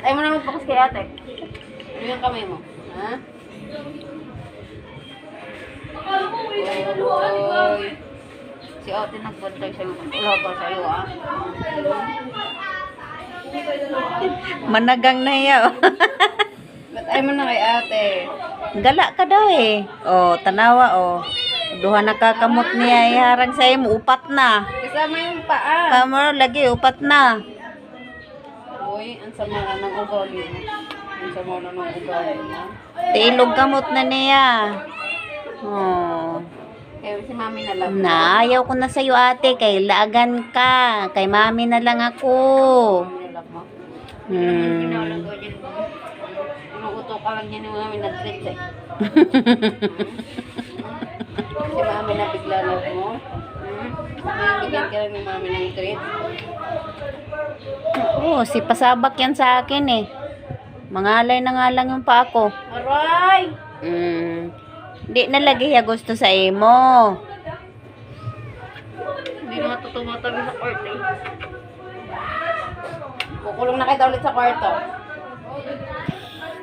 Ayaw mo na magpakas kay ate. Ano yung kamay mo? Ha? Oy. Si ate nagbantay sa'yo. Wala ba sa'yo, ah? Managang na iya. Ba't ayaw mo na kay ate? Gala ka daw eh. Oh, tanawa oh. Duha nakakamot niya iharag sa imo upat na. Kasama yung paa. Kamor lagi upat na. Uy, ang sama na ng ugali mo. Ang sama na ng ugali mo. Tilog kamot na niya. Oh. Kaya si mami na lang. Na, ayaw ko na sa'yo ate. Kay laagan ka. Kay mami na lang ako. Mami na lang mo. Hmm. Inuuto ka lang yan yung mami na treats eh. Si mami na bigla na mo. Bigyan ka lang ni mami ng treats. Oh, si pasabak yan sa akin eh. Mangalay na nga lang yung pa ako. Aray! Di na lagi ya gusto sa imo. Hindi na matutumatabi sa court eh. Kukulong na kita ulit sa kwarto.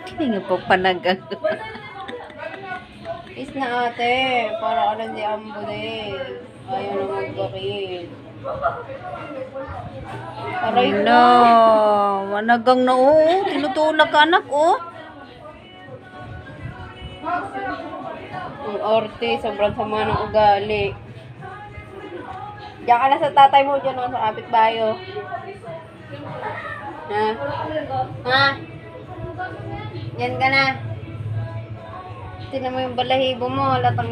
Hindi nga po panagang. Is na ate, para ka lang di ambo eh. Ayaw na magbakit. Aray ko. No, managang na oh. Tinutulak ka anak oh. Ang orte, sobrang sama ng ugali. Diyan ka na sa tatay mo dyan sa kapitbahay oh. Ha? Ha? Yan ka na. Tingnan mo yung balahibo mo, latang